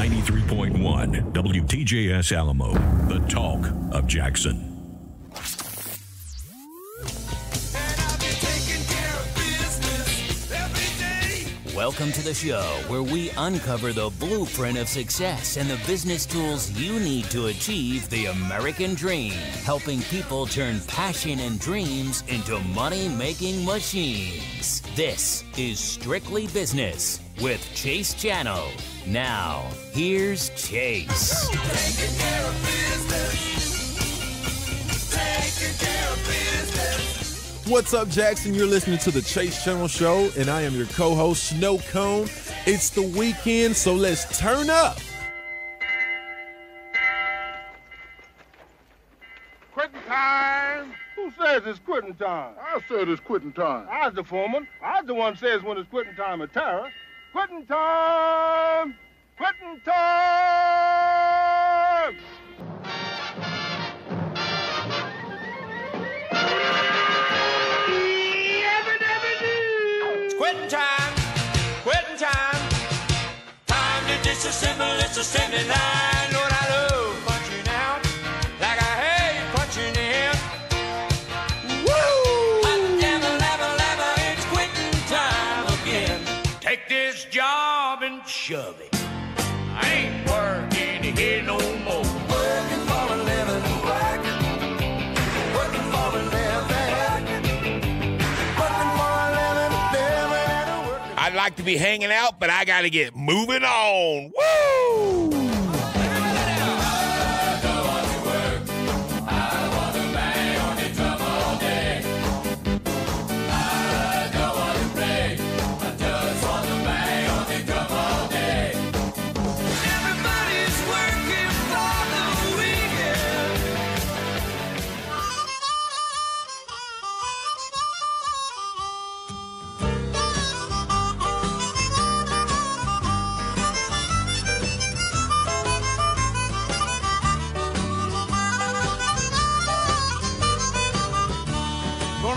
93.1 WTJS Alamo, the talk of Jackson. Welcome to the show where we uncover the blueprint of success and the business tools you need to achieve the American dream, helping people turn passion and dreams into money-making machines. This is Strictly Business with Chase Channel. Now, here's Chase. Taking care of business. Taking care of business. What's up, Jackson? You're listening to the Chase Channel Show, and I am your co-host, Snow Cone. It's the weekend, so let's turn up. Quitting time? Who says it's quitting time? I said it's quitting time. I was the foreman. I was the one says when it's quitting time at Terra. Quitting time! Quitting time! Quitting time, quitting time. Time to disassemble, it's assembly line. Lord, I love punching out like I hate punching in. Woo! Hot damn, lava, it's quitting time again. Take this job and shove it. I ain't working here no more. Working for a living, working for a living. I'd like to be hanging out, but I got to get moving on. Woo!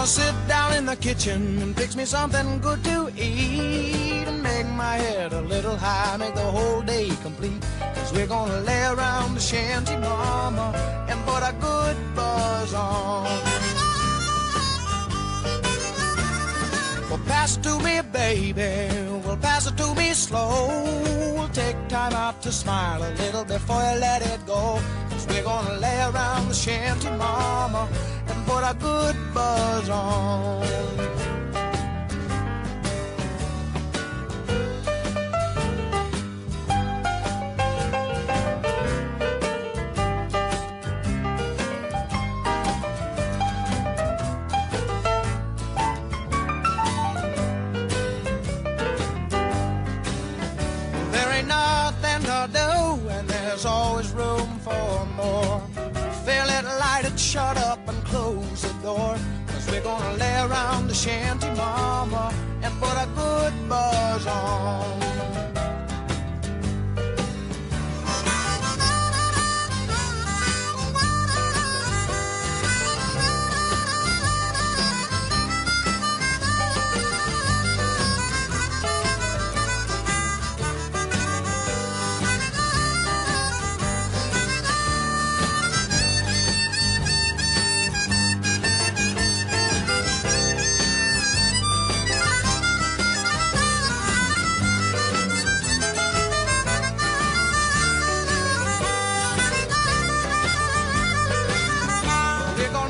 Sit down in the kitchen and fix me something good to eat and make my head a little high, make the whole day complete. 'Cause we're gonna lay around the shanty, mama, and put a good buzz on. Well, pass it to me, baby, well, pass it to me slow. We'll take time out to smile a little before you let it go. 'Cause we're gonna lay around the shanty, mama, and put a good buzz on. There ain't nothing to do, and there's always room for more. Fill it, light it, shut up, and close the door. 'Cause we're gonna lay around the shanty, mama, and put a good buzz on.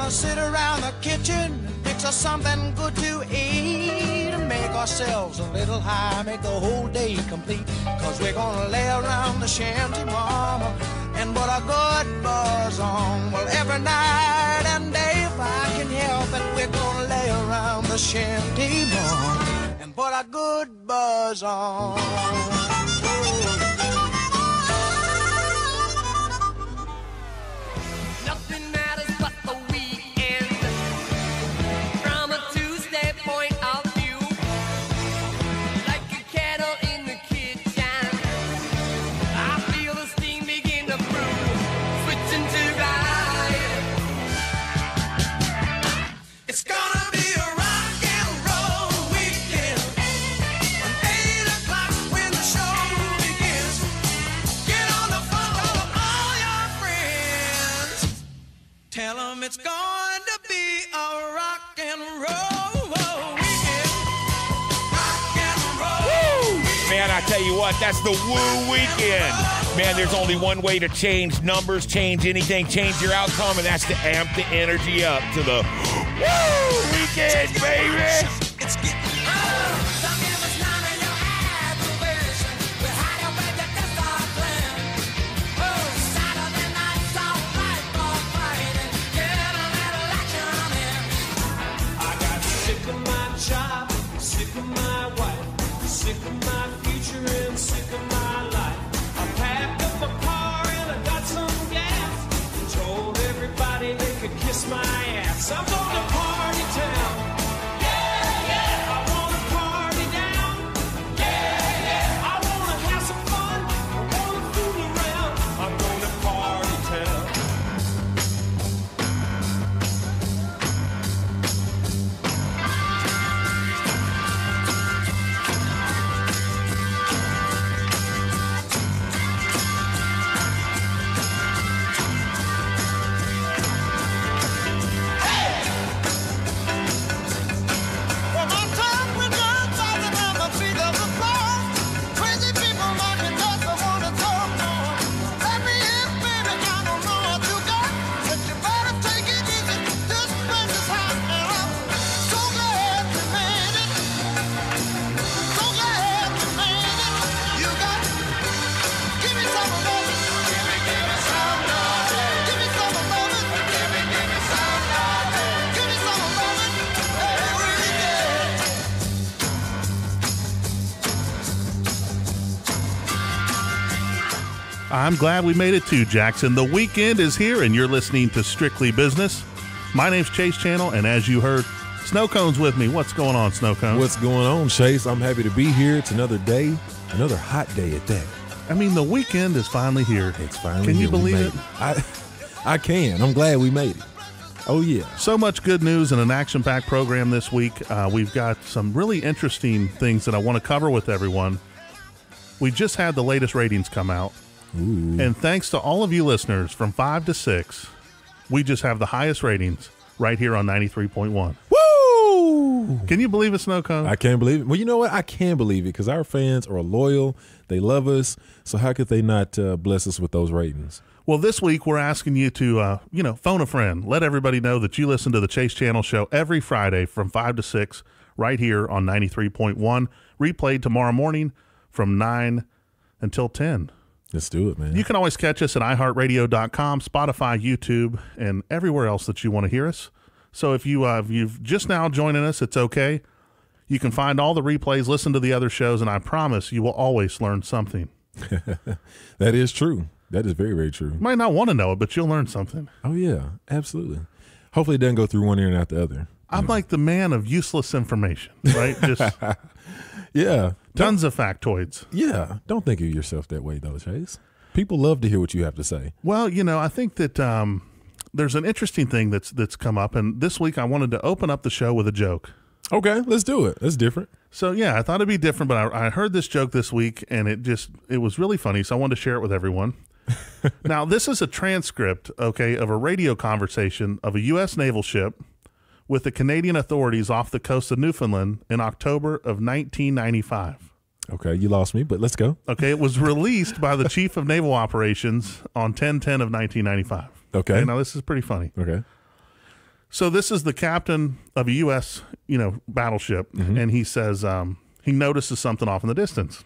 Sit around the kitchen and fix us something good to eat and make ourselves a little high, make the whole day complete. 'Cause we're gonna lay around the shanty, mama, and put a good buzz on. Well, every night and day, if I can help it, we're gonna lay around the shanty, mama, and put a good buzz on. Nothing matters but the weekend. From a Tuesday point of view, like a kettle in the kitchen, I feel the steam begin to brew, switching to ride. It's gonna be a rock and roll weekend. From 8 o'clock when the show It's going to be a rock and roll weekend. Rock and roll. Man, I tell you what, that's the Woo Weekend. Man, there's only one way to change numbers, change anything, change your outcome, and that's to amp the energy up to the Woo Weekend, baby. It's getting job, sick of my wife, sick of my future and sick of my life. I packed up my car and I got some gas and told everybody they could kiss my ass. I'm going to party town. Yeah, yeah. I want to party down. Yeah, yeah. I want to have some fun. I want to fool around. I'm going to party town. I'm glad we made it to Jackson. The weekend is here, and you're listening to Strictly Business. My name's Chase Channel, and as you heard, Snow Cone's with me. What's going on, Snow Cone? What's going on, Chase? I'm happy to be here. It's another day, another hot day at that. I mean, the weekend is finally here. It's finally Can here. you believe it? I can. I'm glad we made it. Oh, yeah. So much good news and an action-packed program this week. We've got some really interesting things that I want to cover with everyone. We just had the latest ratings come out. Ooh. And thanks to all of you listeners from 5 to 6, we just have the highest ratings right here on 93.1. Woo! Can you believe it, Snow Cone? I can't believe it. Well, you know what? I can believe it because our fans are loyal. They love us. So how could they not bless us with those ratings? Well, this week we're asking you to, phone a friend. Let everybody know that you listen to the Chase Channel show every Friday from 5 to 6 right here on 93.1. Replayed tomorrow morning from 9 until 10. Let's do it, man. You can always catch us at iHeartRadio.com, Spotify, YouTube, and everywhere else that you want to hear us. So if you've just now joining us, it's okay. You can find all the replays, listen to the other shows, and I promise you will always learn something. That is true. That is very, very true. You might not want to know it, but you'll learn something. Oh, yeah, absolutely. Hopefully it doesn't go through one ear and out the other. I'm like the man of useless information, right? Just yeah. tons of factoids. Yeah. Don't think of yourself that way, though, Chase. People love to hear what you have to say. Well, I think that there's an interesting thing that's come up, and this week I wanted to open up the show with a joke. Okay, let's do it. That's different. So, yeah, I thought it'd be different, but I heard this joke this week, and it was really funny, so I wanted to share it with everyone. Now, this is a transcript, okay, of a radio conversation of a U.S. naval ship with the Canadian authorities off the coast of Newfoundland in October of 1995. Okay, you lost me, but let's go. Okay, it was released by the Chief of Naval Operations on 10/10 of 1995. Okay. Now, this is pretty funny. Okay. So this is the captain of a U.S., battleship, and he says he notices something off in the distance,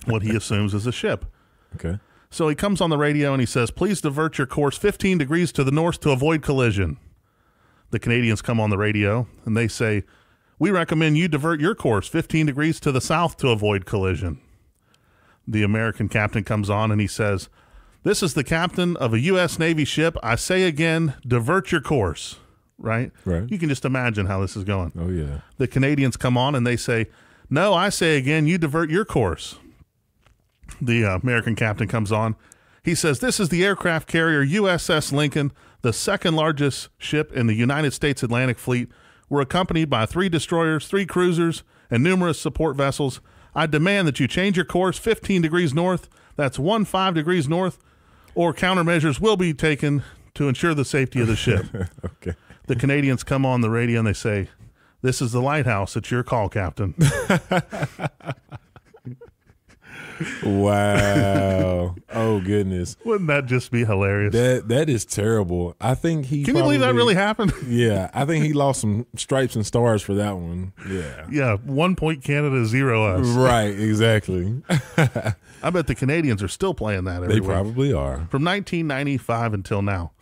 what he assumes is a ship. Okay. So he comes on the radio and he says, "Please divert your course 15 degrees to the north to avoid collision." The Canadians come on the radio and they say, "We recommend you divert your course 15 degrees to the south to avoid collision." The American captain comes on and he says, "This is the captain of a U.S. Navy ship. I say again, divert your course." Right? Right. You can just imagine how this is going. Oh, yeah. The Canadians come on and they say, "No, I say again, you divert your course." The American captain comes on. He says, "This is the aircraft carrier USS Lincoln, the second largest ship in the United States Atlantic Fleet. We're accompanied by 3 destroyers, 3 cruisers, and numerous support vessels. I demand that you change your course 15 degrees north, that's 15 degrees north, or countermeasures will be taken to ensure the safety of the ship. Okay. The Canadians come on the radio and they say, "This is the lighthouse. It's your call, Captain." Wow. Oh, goodness. Wouldn't that just be hilarious? That is terrible. I think he Can you believe that really happened? Yeah. I think he lost some stripes and stars for that one. Yeah. Yeah, 1 point Canada, 0 us. Right, exactly. I bet the Canadians are still playing that every They week. probably are. From 1995 until now.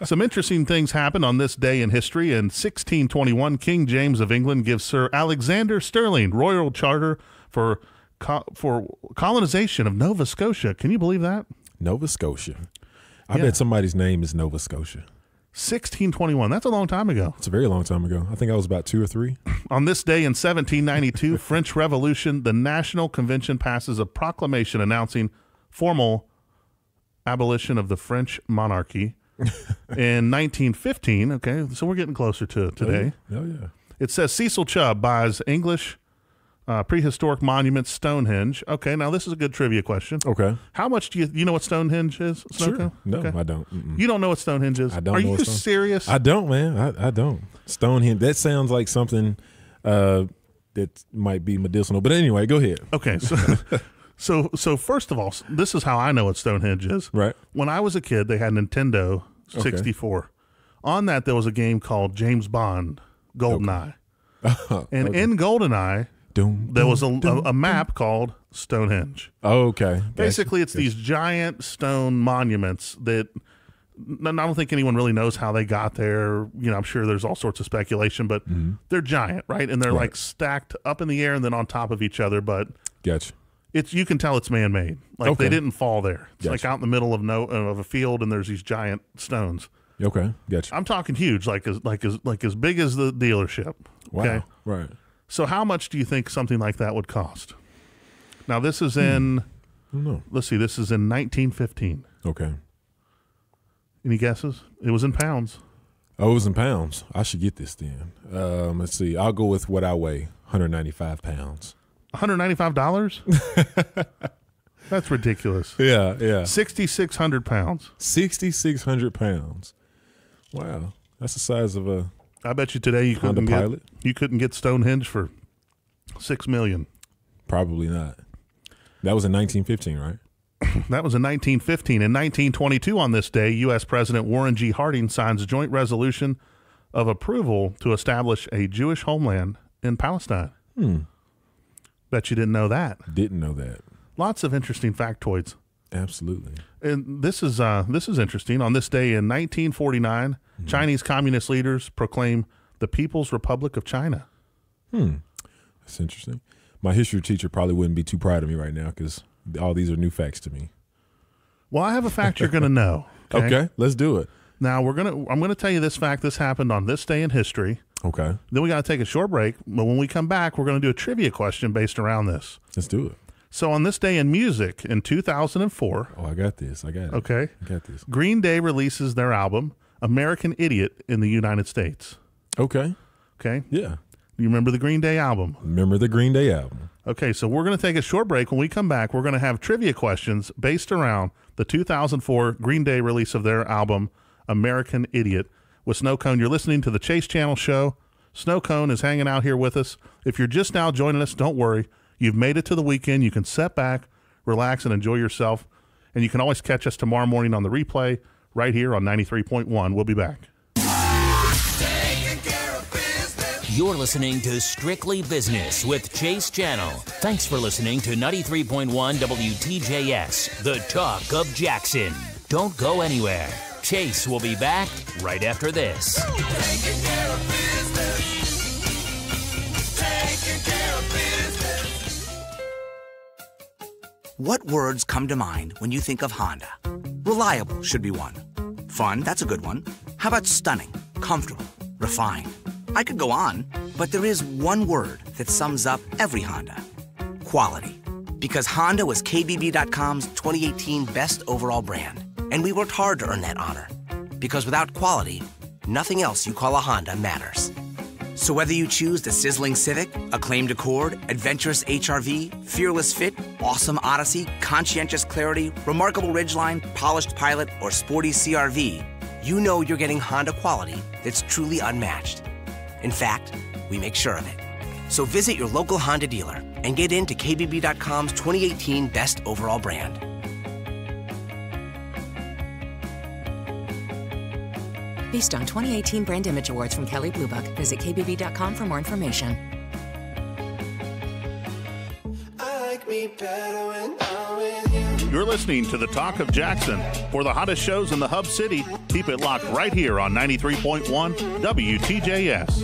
Some interesting things happened on this day in history. In 1621, King James of England gives Sir Alexander Stirling royal charter for colonization of Nova Scotia. Can you believe that? Nova Scotia. I bet somebody's name is Nova Scotia. 1621. That's a long time ago. It's a very long time ago. I think I was about 2 or 3. On this day in 1792, French Revolution, the National Convention passes a proclamation announcing formal abolition of the French monarchy. In 1915, okay, so we're getting closer to today. Oh, yeah. It says Cecil Chubb buys English prehistoric monument Stonehenge. Okay, now this is a good trivia question. Okay. How much do you know what Stonehenge is? Sure. Snowcone? No, Okay. I don't. Mm-mm. You don't know what Stonehenge is? I don't Are know you what Stone- serious? I don't, man. I don't. Stonehenge. That sounds like something that might be medicinal. But anyway, go ahead. Okay, so first of all, this is how I know what Stonehenge is. Right. When I was a kid, they had Nintendo 64. On that, there was a game called James Bond GoldenEye. And in GoldenEye, there was a map called Stonehenge. Okay. Basically, it's these giant stone monuments that I don't think anyone really knows how they got there. You know, I'm sure there's all sorts of speculation, but they're giant, right? And they're like stacked up in the air and then on top of each other. But Gotcha. you can tell it's man-made. Like they didn't fall there. It's like Gotcha. out in the middle of a field, and there's these giant stones. Okay. Gotcha. I'm talking huge, like as big as the dealership. Wow. Okay. Right. So how much do you think something like that would cost? Now this is in. No. Let's see. This is in 1915. Okay. Any guesses? It was in pounds. Oh, it was in pounds. I should get this then. Let's see. I'll go with what I weigh, 195 pounds. $195? That's ridiculous. Yeah. 6,600 pounds. 6,600 pounds. Wow. That's the size of a I bet you today you Honda Pilot. You couldn't get Stonehenge for $6 million. Probably not. That was in 1915, right? That was in 1915. In 1922, on this day, U.S. President Warren G. Harding signs a joint resolution of approval to establish a Jewish homeland in Palestine. Bet you didn't know that. Didn't know that. Lots of interesting factoids. Absolutely. And this is interesting. On this day in 1949, Chinese communist leaders proclaim the People's Republic of China. That's interesting. My history teacher probably wouldn't be too proud of me right now because all these are new facts to me. Well, I have a fact you're going to know. Okay, let's do it. Now I'm going to tell you this fact. This happened on this day in history. Okay, Then we got to take a short break. But when we come back, we're going to do a trivia question based around this. let's do it. So on this day in music in 2004, Oh, I got this. I got it. okay, I got this. Green Day releases their album American Idiot in the United States. Okay. Okay, Yeah. you remember the Green Day album? Remember the Green Day album. Okay, so we're going to take a short break. When we come back, we're going to have trivia questions based around the 2004 Green Day release of their album, American Idiot. With Snow Cone, you're listening to the Chase Channel show. Snow Cone is hanging out here with us. If you're just now joining us, don't worry. You've made it to the weekend. You can sit back, relax, and enjoy yourself. And you can always catch us tomorrow morning on the replay right here on 93.1. We'll be back. You're listening to Strictly Business with Chase Channel. Thanks for listening to 93.1 WTJS, the talk of Jackson. Don't go anywhere. Chase will be back right after this. What words come to mind when you think of Honda? Reliable should be one. Fun, that's a good one. How about stunning, comfortable, refined? I could go on, but there is one word that sums up every Honda. Quality. Because Honda was KBB.com's 2018 best overall brand, and we worked hard to earn that honor. Because without quality, nothing else you call a Honda matters. So whether you choose the sizzling Civic, acclaimed Accord, adventurous HR-V, fearless Fit, awesome Odyssey, conscientious Clarity, remarkable Ridgeline, polished Pilot, or sporty CR-V, you know you're getting Honda quality that's truly unmatched. In fact, we make sure of it. So visit your local Honda dealer and get into KBB.com's 2018 Best Overall Brand. Based on 2018 Brand Image Awards from Kelley Blue Book. Visit KBB.com for more information. You're listening to the Talk of Jackson. For the hottest shows in the Hub City, keep it locked right here on 93.1 WTJS.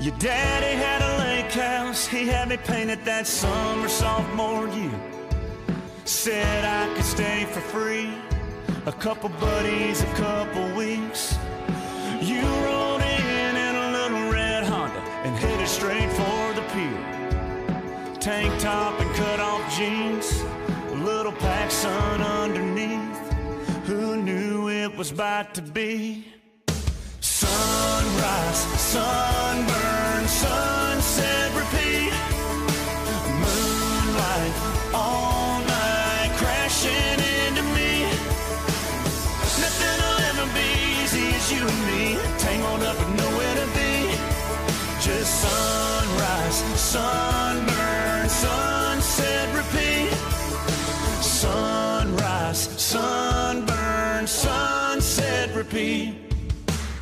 Your daddy had a lake house, he had me painted that summer sophomore year. Said I could stay for free, a couple buddies, a couple weeks. You rode in a little red Honda and headed straight for the pier. Tank top and cut off jeans, a little PacSun underneath. Who knew it was about to be? Sunrise, sunburn, sunset, repeat. Moonlight, all night, crashing into me. Nothing will ever be easy as you and me, tangled up with nowhere to be. Just sunrise, sunburn, sunset, repeat. Sunrise, sunburn, sunset, repeat.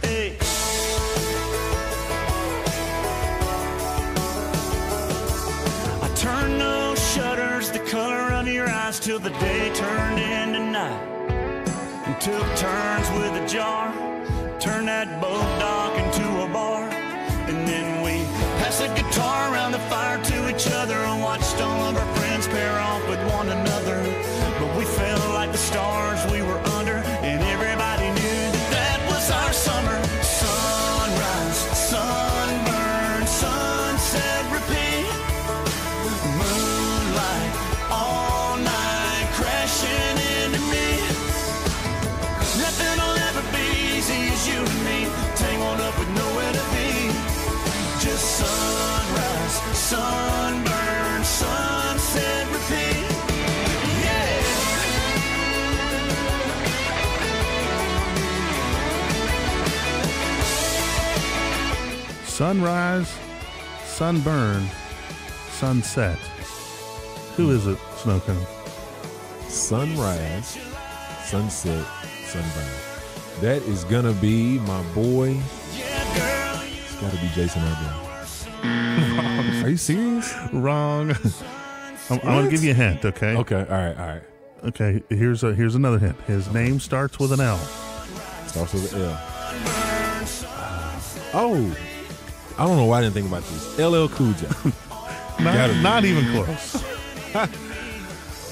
Hey. I turned those shutters the color of your eyes till the day turned into night, and took turns with a jar, turned that boat dock into a bar, and then we passed the guitar around the fire to each other and watched all of our friends pair off with one another. But we felt like the stars we were under, and everybody knew that was our summer. Sunrise, sunburn, sunset, repeat. Moonlight, all night, crashing into me. Nothing will ever be easy as you and me, tangled up with nowhere to be. Just sunrise, sunburn, sunset, repeat. Sunrise, sunburn, sunset. Who is it, Snow Cone? Sunrise, sunset, sunburn. That is gonna be my boy. It's gotta be Jason Aldean. Are you serious? Wrong. I'm gonna give you a hint, okay? Okay, all right. Okay, here's another hint. His name starts with an L. Starts with an L. Oh, I don't know why I didn't think about this. LL Cool J. Not even close.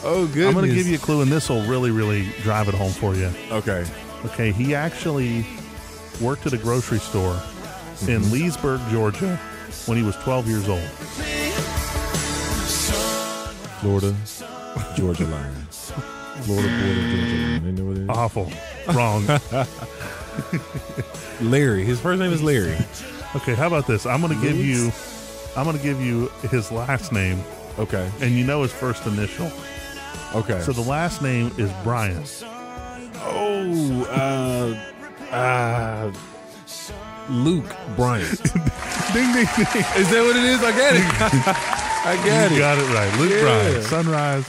Oh, goodness. I'm going to give you a clue, and this will really, really drive it home for you. Okay. Okay, he actually worked at a grocery store in Leesburg, Georgia, when he was 12 years old. Florida, Georgia line. Florida border, Georgia line. You know what it is? Awful. Wrong. Larry. His first name is Larry. Okay, how about this? I'm going to give you his last name. Okay. And you know his first initial. Okay. So the last name is Brian. Luke Bryant. Ding, ding, ding. Is that what it is? I get it. I got You it. got it right. Luke Bryant. Sunrise.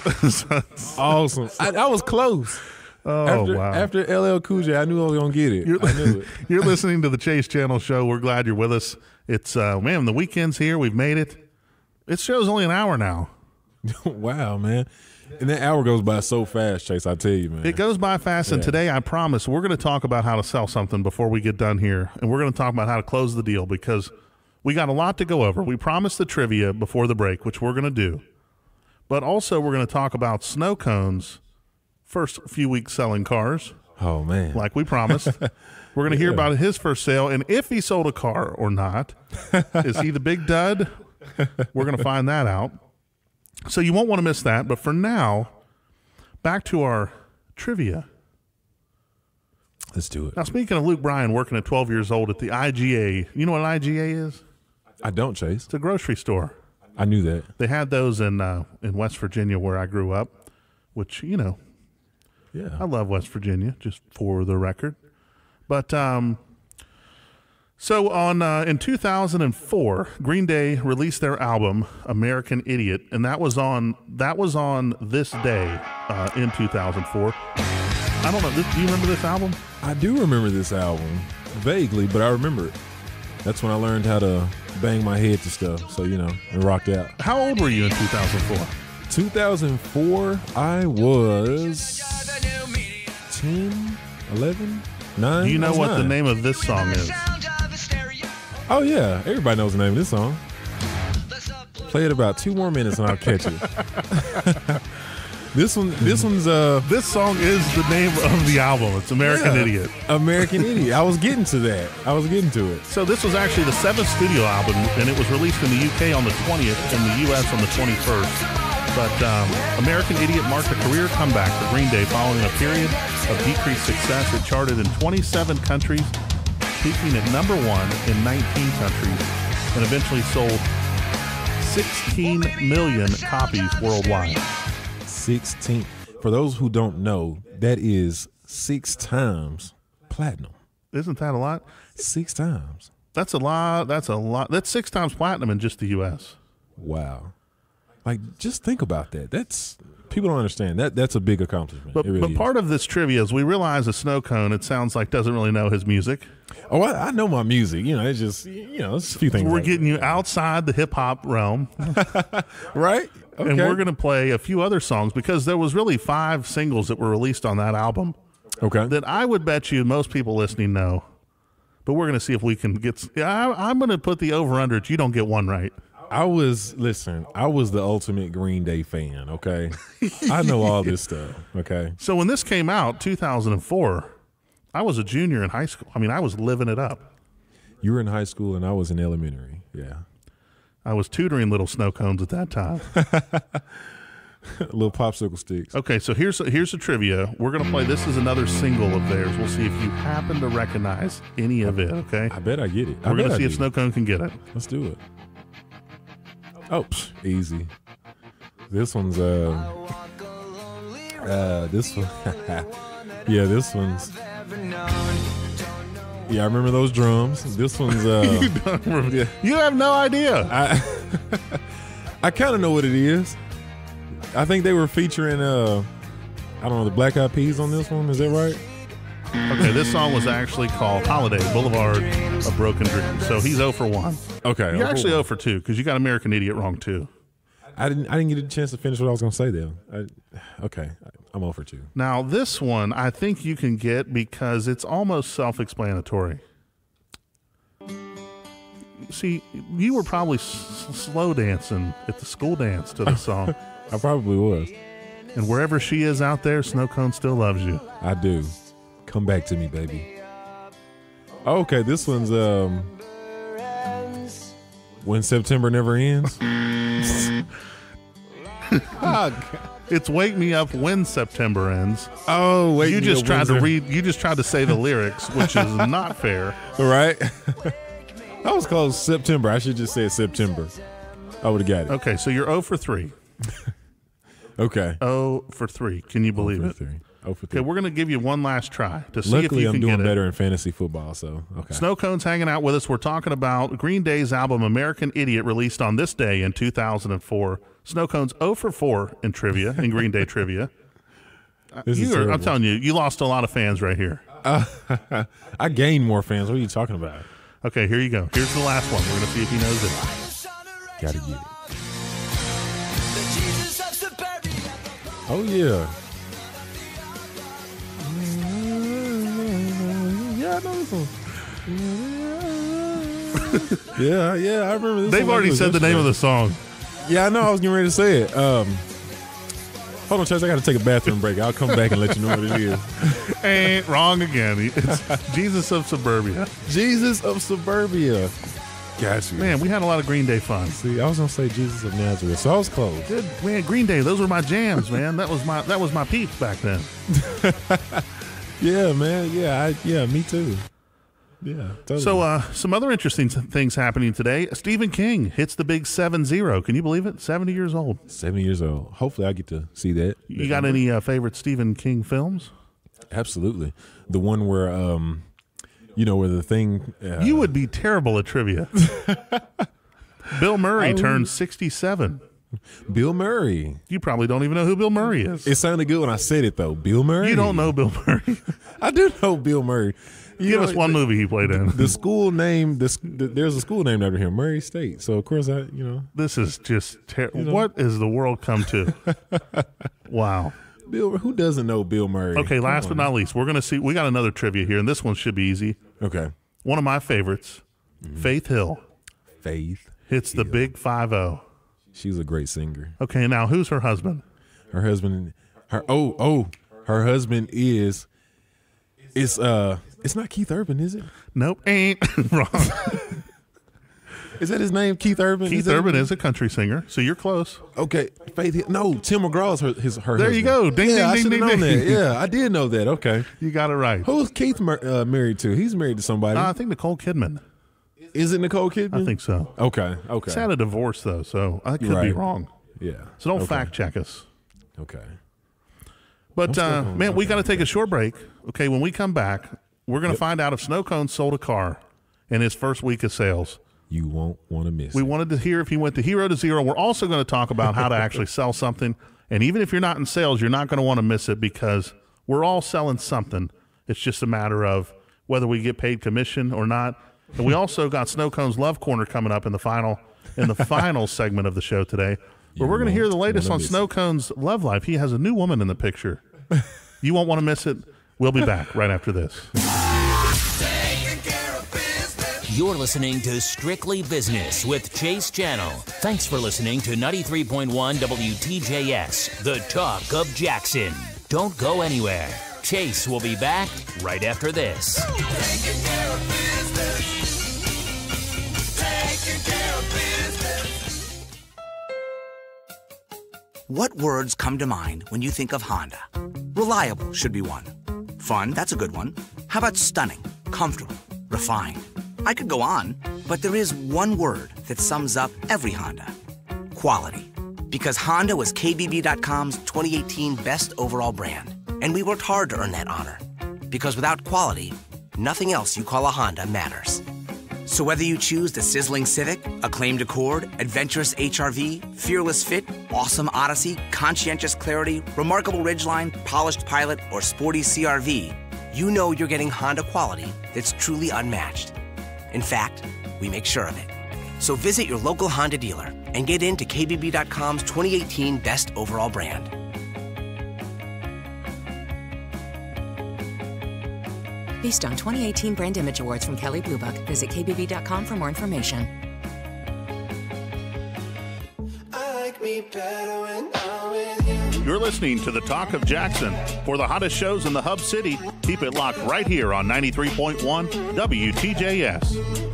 Awesome. I was close. Oh, wow. After LL Cool J, I knew I was going to get it. I knew it. You're listening to the Chase Channel Show. We're glad you're with us. It's, man, the weekend's here. We've made it. This show's only an hour now. Wow, man. And that hour goes by so fast, Chase, I tell you, man. It goes by fast, and today I promise we're going to talk about how to sell something before we get done here, and we're going to talk about how to close the deal because we got a lot to go over. We promised the trivia before the break, which we're going to do, but also we're going to talk about Snow Cone's first few weeks selling cars. Oh, man. Like we promised. We're going to hear about his first sale, and if he sold a car or not. Is he the big dud? We're going to find that out. So you won't want to miss that. But for now, back to our trivia. Let's do it. Now, speaking of Luke Bryan working at 12 years old at the IGA, you know what an IGA is? I don't, Chase. It's a grocery store. I knew that. They had those in West Virginia where I grew up, which, you know, Yeah. I love West Virginia, just for the record. But so in 2004, Green Day released their album American Idiot, and that was on this day in 2004. I don't know. Do you remember this album? I do remember this album vaguely, but I remember it. That's when I learned how to bang my head to stuff. So, you know, and rocked out. How old were you in 2004? 2004, I was 10, 11, 9. Do you know what 9. the name of this song is? Oh, yeah. Everybody knows the name of this song. Play it about 2 more minutes and I'll catch it. This song is the name of the album. It's American Idiot. American Idiot. I was getting to that. I was getting to it. So this was actually the 7th studio album, and it was released in the UK on the 20th and the US on the 21st. But American Idiot marked a career comeback for Green Day following a period of decreased success. It charted in 27 countries, peaking at number 1 in 19 countries, and eventually sold 16 million copies worldwide. 16. For those who don't know, that is 6 times platinum. Isn't that a lot? 6 times. That's a lot. That's 6 times platinum in just the U.S. Wow. Like, just think about that. That's people don't understand that. That's a big accomplishment. But, it really but part of this trivia is we realize a Snow Cone, it sounds like, doesn't really know his music. Oh, I know my music. You know, it's just, you know, it's a few things. We're like getting you outside the hip hop realm. Right? Okay. And we're going to play a few other songs because there was really 5 singles that were released on that album. Okay. That I would bet you most people listening know. But we're going to see if we can get. I'm going to put the over under it. You don't get one right. I was the ultimate Green Day fan, okay? I know all this stuff, okay? So when this came out, 2004, I was a junior in high school. I mean, I was living it up. You were in high school and I was in elementary, yeah. I was tutoring little Snow Cones at that time. Little popsicle sticks. Okay, so here's the trivia. We're going to play, this is another single of theirs. We'll see if you happen to recognize any of it, okay? I bet I get it. We're going to see if Snow Cone can get it. Let's do it. Oh, easy. This one's this one. Yeah, this one's. Yeah, I remember those drums. This one's. You don't remember. Yeah. You have no idea. I kind of know what it is. I think they were featuring I don't know, the Black Eyed Peas on this one. Is that right? Okay, this song was actually called Holiday Boulevard of Broken Dreams. So he's 0 for 1. Okay. You're actually 0 for 2 because you got American Idiot wrong too. I didn't get a chance to finish what I was going to say there. Okay, I'm 0 for 2. Now this one I think you can get because it's almost self-explanatory. See, you were probably slow dancing at the school dance to this song. I probably was. And wherever she is out there, Snow Cone still loves you. I do. Come back to me, baby. Okay, this one's When September Never Ends. It's Wake Me Up When September Ends. Oh, wait. You just tried to say the lyrics, which is not fair. Right? That was called September. I should just say September. I would have got it. Okay, so you're 0 for 3. Okay. 0 for 3. Can you believe it? 0 for 3. Okay, we're going to give you one last try to see Luckily, if you can I'm doing get better in fantasy football, so okay. Snow Cone's hanging out with us. We're talking about Green Day's album American Idiot, released on this day in 2004. Snow Cone's 0 for 4 in trivia, in Green Day trivia. I'm telling you, you lost a lot of fans right here. I gained more fans. What are you talking about? Okay, here you go. Here's the last one. We're going to see if he knows it. Gotta get it. Oh, yeah. Yeah, I know this one. yeah, I remember this. They've already said the name of the song. Yeah, I know. I was getting ready to say it. Hold on, Chase. I got to take a bathroom break. I'll come back and let you know what it is. Ain't wrong again. It's Jesus of Suburbia. Jesus of Suburbia. Got you. Man, we had a lot of Green Day fun. See, I was gonna say Jesus of Nazareth, so I was close. Good, man. Green Day, those were my jams, man. That was my peeps back then. Yeah, man. Yeah, me too. Yeah, totally. So, some other interesting things happening today. Stephen King hits the big 7-0. Can you believe it? 70 years old. 70 years old. Hopefully I get to see that. You got any favorite Stephen King films? Absolutely. The one where, where the thing... you would be terrible at trivia. Bill Murray turned 67. Bill Murray. You probably don't even know who Bill Murray is. It sounded good when I said it, though. Bill Murray? You don't know Bill Murray. I do know Bill Murray. Give us one movie he played in. The school name, there's a school named after him, Murray State. So, of course, This is just terrible. What has the world come to? Wow. Who doesn't know Bill Murray? Okay, last but not least, we're going to see. We got another trivia here, and this one should be easy. Okay. One of my favorites, Faith Hill. Faith hits the big 5-0. She's a great singer. Okay, now who's her husband? Her husband, her husband is, it's not Keith Urban, is it? Nope, ain't wrong. Is that his name, Keith Urban? Keith Urban is a country singer, so you're close. Okay, Faith. No, Tim McGraw's her husband. There you go. Ding, yeah, ding, ding, ding, ding. That. Yeah, I did know that. Okay, you got it right. Who's Keith married to? He's married to somebody. I think Nicole Kidman. Is it Nicole Kidman? I think so. Okay. It's had a divorce though, so I could be wrong. Yeah. So don't fact check us. Okay. But man, we got to take a short break. Okay, when we come back, we're going to find out if Snow Cone sold a car in his first week of sales. You won't want to miss. We wanted to hear if he went to 0 to 0. We're also going to talk about how to actually sell something. And even if you're not in sales, you're not going to want to miss it because we're all selling something. It's just a matter of whether we get paid commission or not. And we also got Snow Cone's Love Corner coming up in the final segment of the show today, where we're going to hear the latest on Snow Cone's love life. He has a new woman in the picture. You won't want to miss it. We'll be back right after this. You're listening to Strictly Business with Chase Channel. Thanks for listening to 93.1 WTJS, the talk of Jackson. Don't go anywhere. Chase will be back right after this. What words come to mind when you think of Honda? Reliable should be one. Fun, that's a good one. How about stunning, comfortable, refined? I could go on, but there is one word that sums up every Honda. Quality. Because Honda was KBB.com's 2018 best overall brand, and we worked hard to earn that honor. Because without quality, nothing else you call a Honda matters. So whether you choose the sizzling Civic, acclaimed Accord, adventurous HRV, fearless Fit, awesome Odyssey, conscientious Clarity, remarkable Ridgeline, polished Pilot, or sporty CRV, you know you're getting Honda quality that's truly unmatched. In fact, we make sure of it. So visit your local Honda dealer and get into KBB.com's 2018 best overall brand. Based on 2018 Brand Image Awards from Kelley Blue Book, visit kbb.com for more information. You're listening to the Talk of Jackson. For the hottest shows in the Hub City, keep it locked right here on 93.1 WTJS.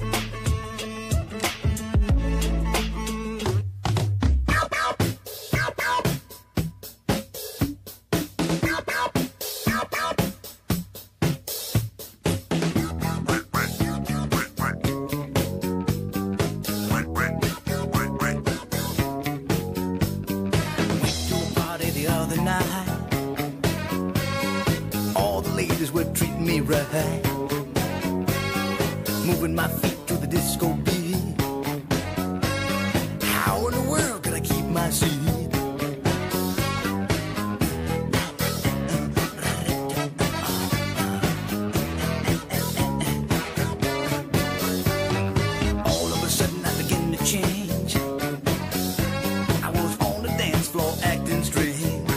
Moving my feet to the disco beat. How in the world can I keep my seat? All of a sudden I begin to change. I was on the dance floor acting strange.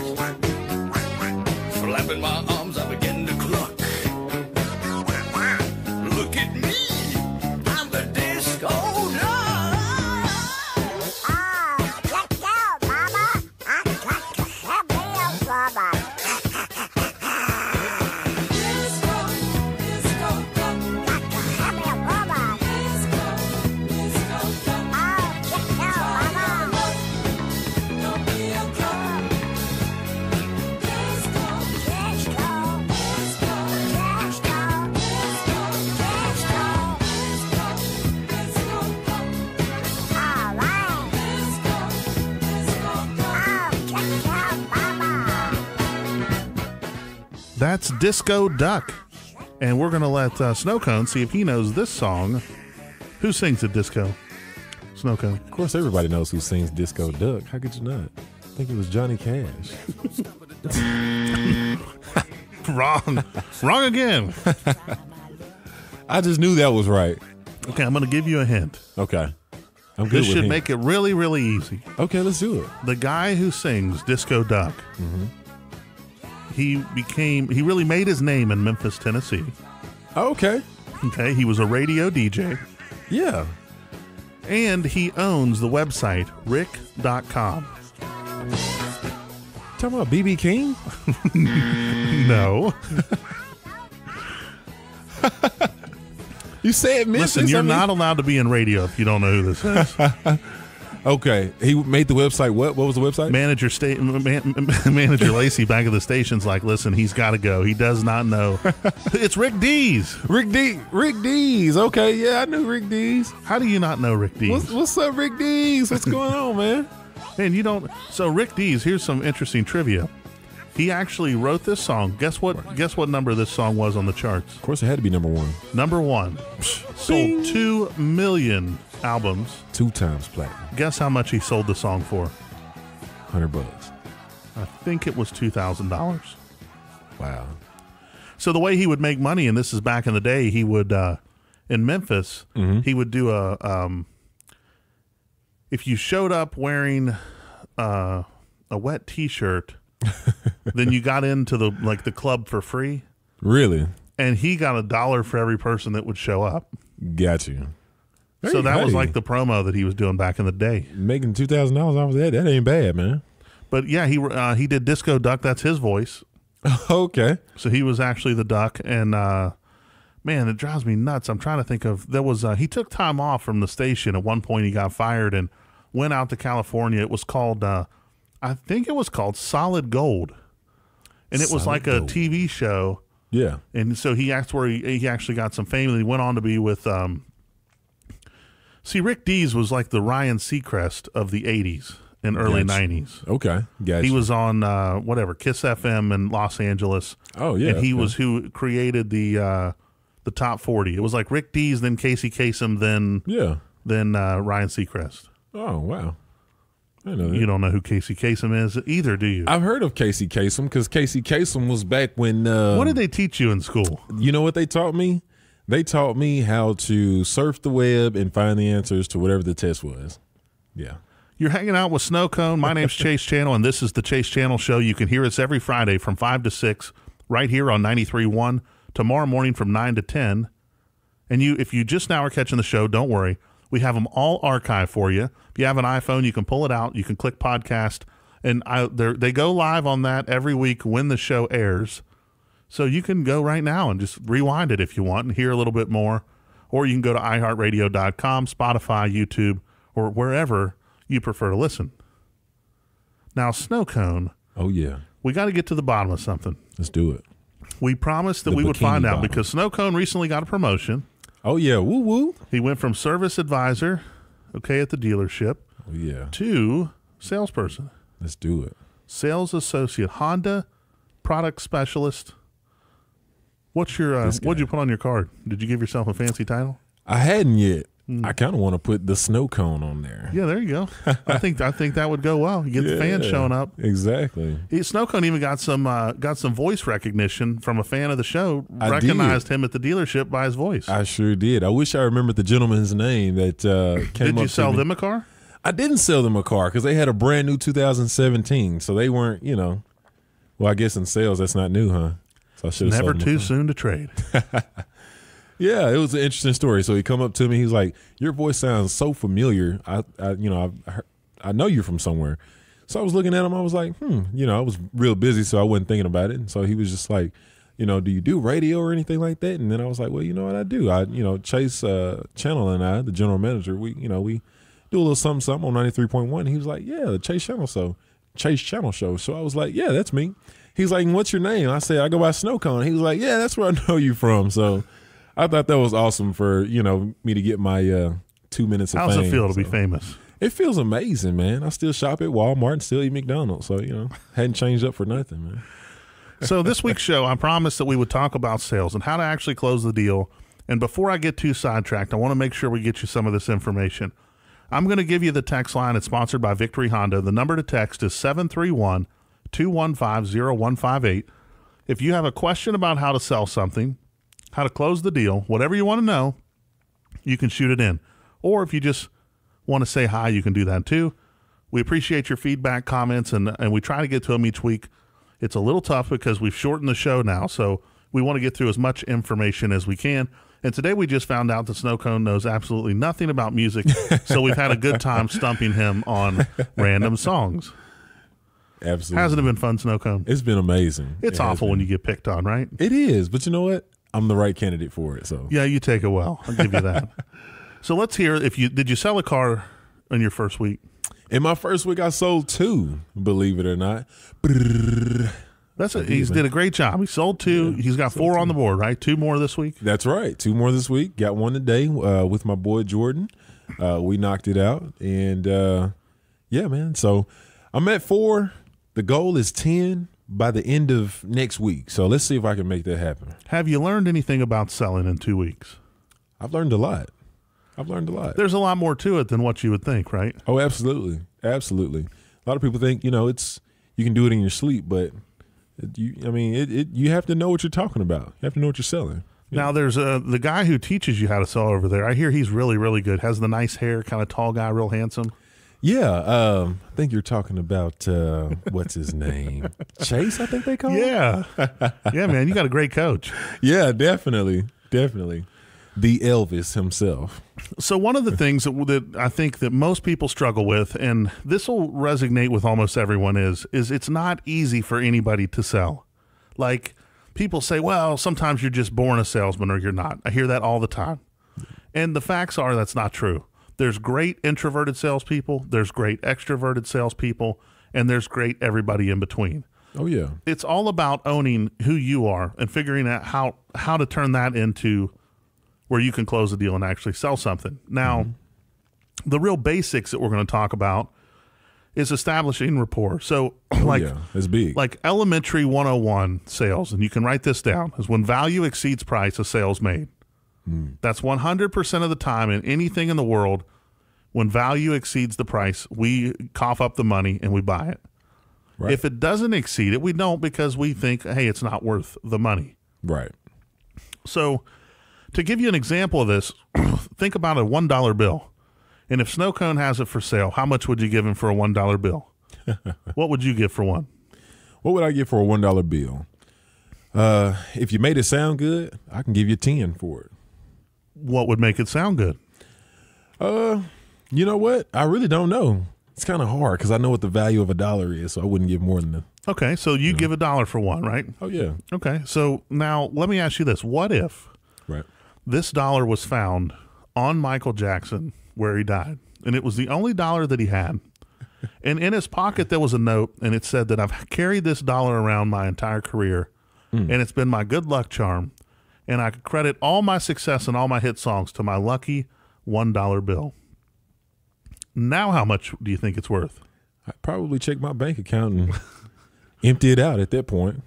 Flapping my arms, I began to cluck. Look at me, I'm the disco dog. Let's go, Mama. I got to have real Mama. Disco, disco dog. Got to have real Mama. Disco, disco dog. Oh, let's go, Mama. Don't be a drunk. Disco, disco. That's Disco Duck. And we're going to let Snow Cone see if he knows this song. Who sings it, Disco? Snow Cone. Of course, everybody knows who sings Disco Duck. How could you not? I think it was Johnny Cash. Wrong. Wrong again. I just knew that was right. Okay, I'm going to give you a hint. Okay. I'm good This with should him. make it really, really easy. Okay, let's do it. The guy who sings Disco Duck, he really made his name in Memphis, Tennessee. Okay. Okay, he was a radio DJ. Yeah. And he owns the website rick.com. Talking about B.B. King? No. You said Memphis. Listen, you're not allowed to be in radio if you don't know who this is. Okay. He made the website. What was the website? Manager Lacey back at the station's like, listen, he's got to go. He does not know. It's Rick Dees. Rick Dees. Okay, yeah, I knew Rick Dees. How do you not know Rick Dees? What's up, Rick Dees? What's going on, man? Man, you don't. So Rick Dees, here's some interesting trivia. He actually wrote this song. Guess what number this song was on the charts? Of course, it had to be number one. Number one. Sold 2 million albums. 2 times platinum. Guess how much he sold the song for? $100. I think it was $2,000. Wow. So the way he would make money, and this is back in the day, he would in Memphis, he would do if you showed up wearing a wet T-shirt, then you got into the club for free. Really? And he got $1 for every person that would show up. Got you. So that was like the promo that he was doing back in the day. Making $2,000 off of that ain't bad, man. But yeah, he did Disco Duck. That's his voice. Okay. So he was actually the duck, and man, it drives me nuts. I'm trying to think of he took time off from the station. At one point, he got fired and went out to California. It was called I think it was called Solid Gold, and it was like a TV show. Yeah. And so that's where he actually got some fame. And he went on to be with Rick Dees was like the Ryan Seacrest of the 80s and early 90s. Okay. Gotcha. He was on Kiss FM in Los Angeles. Oh, yeah. And he was who created the top 40. It was like Rick Dees, then Casey Kasem, then Ryan Seacrest. Oh, wow. I know that. You don't know who Casey Kasem is either, do you? I've heard of Casey Kasem because Casey Kasem was back when... what did they teach you in school? You know what they taught me? They taught me how to surf the web and find the answers to whatever the test was. Yeah. You're hanging out with Snow Cone. My name's Chase Channel, and this is the Chase Channel Show. You can hear us every Friday from 5 to 6 right here on 93.1. Tomorrow morning from 9 to 10. And if you just now are catching the show, don't worry. We have them all archived for you. If you have an iPhone, you can pull it out. You can click podcast. And they go live on that every week when the show airs. So you can go right now and just rewind it if you want and hear a little bit more. Or you can go to iHeartRadio.com, Spotify, YouTube, or wherever you prefer to listen. Now, Snow Cone. Oh, yeah. We got to get to the bottom of something. Let's do it. We promised that we would find out because Snow Cone recently got a promotion. Oh, yeah. Woo woo. He went from service advisor, at the dealership, to salesperson. Let's do it. Sales associate, Honda product specialist. What'd you put on your card? Did you give yourself a fancy title? I hadn't yet. I kind of want to put the Snow Cone on there. Yeah, there you go. I think that would go well. You get the fans showing up. Exactly. Snow Cone even got some voice recognition from a fan of the show. Recognized him at the dealership by his voice. I sure did. I wish I remembered the gentleman's name that came up. Did you sell them a car? I didn't sell them a car because they had a brand new 2017, so they weren't. Well, I guess in sales that's not new, huh? So I should have never too soon to trade. Yeah, it was an interesting story. So he come up to me. He's like, "Your voice sounds so familiar. I know you're from somewhere." So I was looking at him. I was like, I was real busy, so I wasn't thinking about it. And so he was just like, do you do radio or anything like that? And then I was like, well, you know what I do. Chase Channel and I, the general manager, we do a little something on 93.1. He was like, yeah, the Chase Channel Show. So I was like, yeah, that's me. He's like, what's your name? I said, I go by Snow Cone. He was like, yeah, that's where I know you from. So I thought that was awesome for, me to get my 2 minutes of fame. How's it feel to be famous? It feels amazing, man. I still shop at Walmart and still eat McDonald's. So, hadn't changed up for nothing, man. So this week's show, I promised that we would talk about sales and how to actually close the deal. And before I get too sidetracked, I want to make sure we get you some of this information. I'm going to give you the text line. It's sponsored by Victory Honda. The number to text is 731-215-0158. If you have a question about how to sell something, how to close the deal, whatever you want to know, you can shoot it in. Or if you just want to say hi, you can do that too. We appreciate your feedback, comments, and we try to get to them each week. It's a little tough because we've shortened the show now, so we want to get through as much information as we can. And today we just found out that Snow Cone knows absolutely nothing about music, so we've had a good time stumping him on random songs. Absolutely. Hasn't it been fun, Snow Cone? It's been amazing. It's awful when you get picked on, right? It is, but you know what? I'm the right candidate for it. So yeah, you take it well. I'll give you that. So let's hear did you sell a car in your first week? In my first week, I sold 2, believe it or not. He's did a great job. He sold 2. He's got 4 on the board, right? 2 more this week? That's right. 2 more this week. Got 1 today with my boy Jordan. We knocked it out. And, yeah, man. So I'm at 4. The goal is 10 by the end of next week. So let's see if I can make that happen. Have you learned anything about selling in 2 weeks? I've learned a lot. There's a lot more to it than what you would think, right? Oh, absolutely. Absolutely. A lot of people think, you can do it in your sleep, but you have to know what you're talking about. You have to know what you're selling. Now, there's the guy who teaches you how to sell over there. I hear he's really, really good. Has the nice hair, kind of tall guy, real handsome. Yeah, I think you're talking about what's his name? Chase, I think they call him. Yeah. Yeah, man, you got a great coach. Yeah, definitely. The Elvis himself. So one of the things that I think that most people struggle with, and this will resonate with almost everyone, is it's not easy for anybody to sell. Like, people say, well, sometimes you're just born a salesman or you're not. I hear that all the time. And the facts are that's not true. There's great introverted salespeople, there's great extroverted salespeople, and there's great everybody in between. Oh, yeah. It's all about owning who you are and figuring out how to turn that into where you can close the deal and actually sell something. Now, the real basics that we're going to talk about is establishing rapport. So, it's big. Like elementary 101 sales, and you can write this down, is when value exceeds price, a sale's made. That's 100% of the time in anything in the world. When value exceeds the price, we cough up the money and we buy it. Right. If it doesn't exceed it, we don't, because we think, hey, it's not worth the money. Right. So to give you an example of this, think about a $1 bill. And if Snow Cone has it for sale, how much would you give him for a $1 bill? What would you give for one? What would I give for a $1 bill? If you made it sound good, I can give you 10 for it. What would make it sound good? You know what? I really don't know. It's kind of hard because I know what the value of $1 is, so I wouldn't give more than that. Okay, so you give $1 for one, right? Oh, yeah. Okay, so now let me ask you this. What if this dollar was found on Michael Jackson where he died, and it was the only dollar that he had, and in his pocket there was a note, and it said that I've carried this dollar around my entire career, and it's been my good luck charm, and I could credit all my success and all my hit songs to my lucky $1 bill. Now how much do you think it's worth? I'd probably check my bank account and empty it out at that point.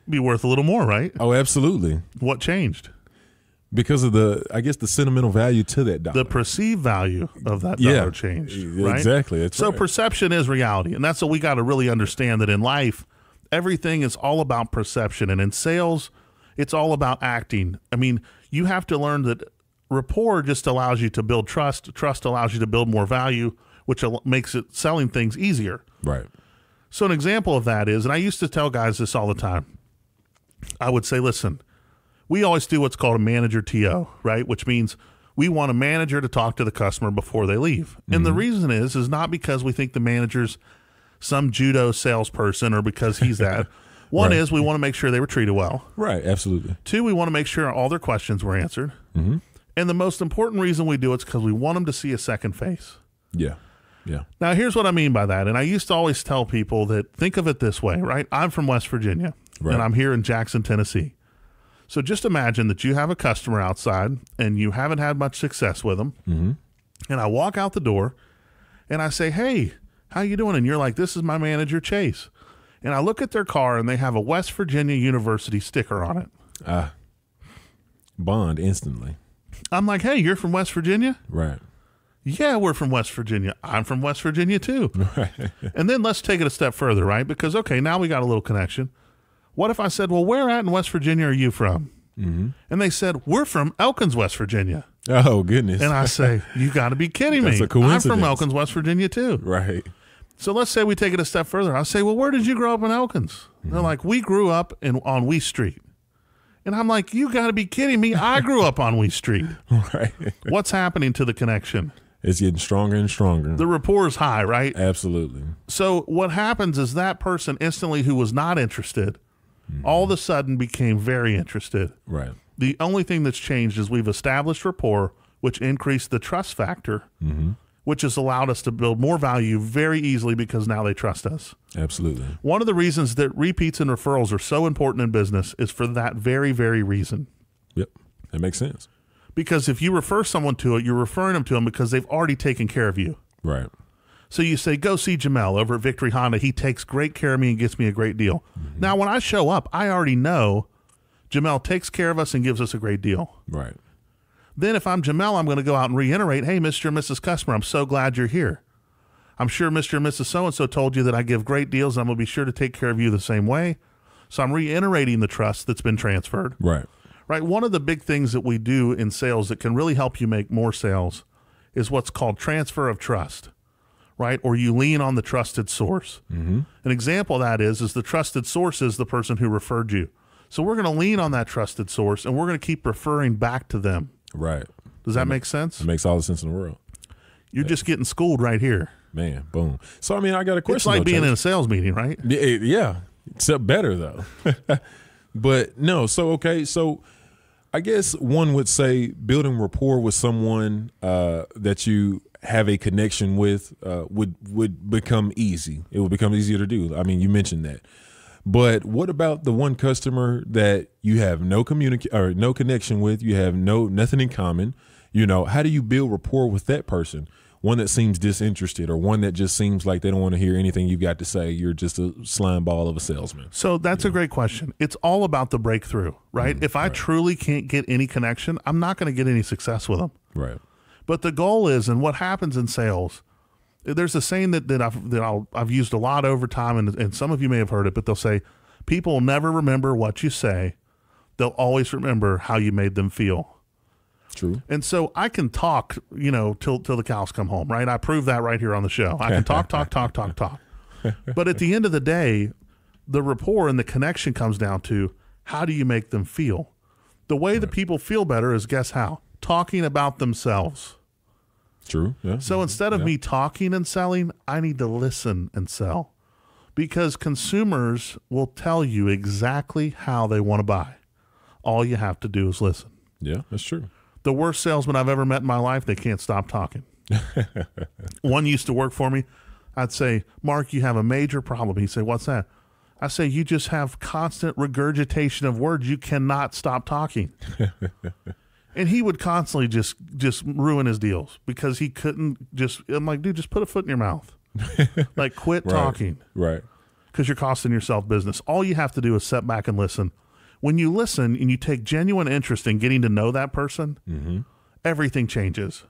Be worth a little more, right? Oh, absolutely. What changed? Because of the sentimental value to that dollar. The perceived value of that dollar changed, right? Exactly. That's so right. Perception is reality, and that's what we got to really understand, that in life, everything is all about perception, and in sales, it's all about acting. I mean, you have to learn that rapport just allows you to build trust. Trust allows you to build more value, which makes it selling things easier. Right. So an example of that is, and I used to tell guys this all the time, I would say, listen, we always do what's called a manager TO, right? Which means we want a manager to talk to the customer before they leave. Mm-hmm. And the reason is not because we think the manager's some judo salesperson or because he's that. One is we want to make sure they were treated well. Right, absolutely. Two, we want to make sure all their questions were answered. Mm-hmm. And the most important reason we do it is because we want them to see a second face. Yeah, yeah. Now, here's what I mean by that. And I used to always tell people that, think of it this way, right? I'm from West Virginia, and I'm here in Jackson, Tennessee. So just imagine that you have a customer outside, and you haven't had much success with them. Mm-hmm. And I walk out the door, and I say, hey, how you doing? And you're like, this is my manager, Chase. and I look at their car and they have a West Virginia University sticker on it. Bond instantly. I'm like, hey, you're from West Virginia? Right. Yeah, we're from West Virginia. I'm from West Virginia too. Right. And then let's take it a step further, right? Because, okay, now we got a little connection. What if I said, well, where at in West Virginia are you from? Mm-hmm. And they said, we're from Elkins, West Virginia. Oh, goodness. And I say, you got to be kidding me. That's a coincidence. I'm from Elkins, West Virginia too. Right. So let's say we take it a step further. I say, well, where did you grow up in Elkins? They're like, we grew up on Wee Street. And I'm like, you got to be kidding me. I grew up on Wee Street. Right. What's happening to the connection? It's getting stronger and stronger. The rapport is high, right? Absolutely. So what happens is that person instantly who was not interested, all of a sudden became very interested. Right. The only thing that's changed is we've established rapport, which increased the trust factor, which has allowed us to build more value very easily because now they trust us. Absolutely. One of the reasons that repeats and referrals are so important in business is for that very, very reason. Yep. That makes sense. Because if you refer someone to it, you're referring them to them because they've already taken care of you. Right. So you say, go see Jamel over at Victory Honda. He takes great care of me and gets me a great deal. Now, when I show up, I already know Jamel takes care of us and gives us a great deal. Right. Then if I'm Jamel, I'm going to go out and reiterate, hey, Mr. and Mrs. Customer, I'm so glad you're here. I'm sure Mr. and Mrs. So-and-so told you that I give great deals. And I'm going to be sure to take care of you the same way. So I'm reiterating the trust that's been transferred. Right. Right. One of the big things that we do in sales that can really help you make more sales is what's called transfer of trust, right? Or you lean on the trusted source. An example of that is the trusted source is the person who referred you. So we're going to lean on that trusted source and we're going to keep referring back to them. Right. Does that make sense? It makes all the sense in the world. You're just getting schooled right here. Man, boom. So, I mean, I got a question. It's like though, being Chase. in a sales meeting, right? Yeah. Except better, though. But no, so, okay. So I guess one would say building rapport with someone that you have a connection with would become easy. It would become easier to do. I mean, you mentioned that. But what about the one customer that you have no connection with? You have nothing in common. You know, how do you build rapport with that person? One that seems disinterested or one that just seems like they don't want to hear anything you've got to say. You're just a slime ball of a salesman. So that's a great question. It's all about the breakthrough, right? If I truly can't get any connection, I'm not going to get any success with them. Right. But the goal is, and what happens in sales, there's a saying that I've used a lot over time, and some of you may have heard it, but they'll say, people will never remember what you say. They'll always remember how you made them feel. True. And so I can talk, till the cows come home, right? I prove that right here on the show. I can talk. But at the end of the day, the rapport and the connection comes down to how do you make them feel? The way that people feel better is, guess how? Talking about themselves. True. Yeah. So instead of me talking and selling, I need to listen and sell. Because consumers will tell you exactly how they want to buy. All you have to do is listen. Yeah, that's true. The worst salesman I've ever met in my life, they can't stop talking. One used to work for me. I'd say, Mark, you have a major problem. He'd say, what's that? I say, you just have constant regurgitation of words. You cannot stop talking. And he would constantly just ruin his deals because he couldn't I'm like, dude, just put a foot in your mouth. Like, quit talking. Right. Because you're costing yourself business. All you have to do is sit back and listen. When you listen and you take genuine interest in getting to know that person, everything changes.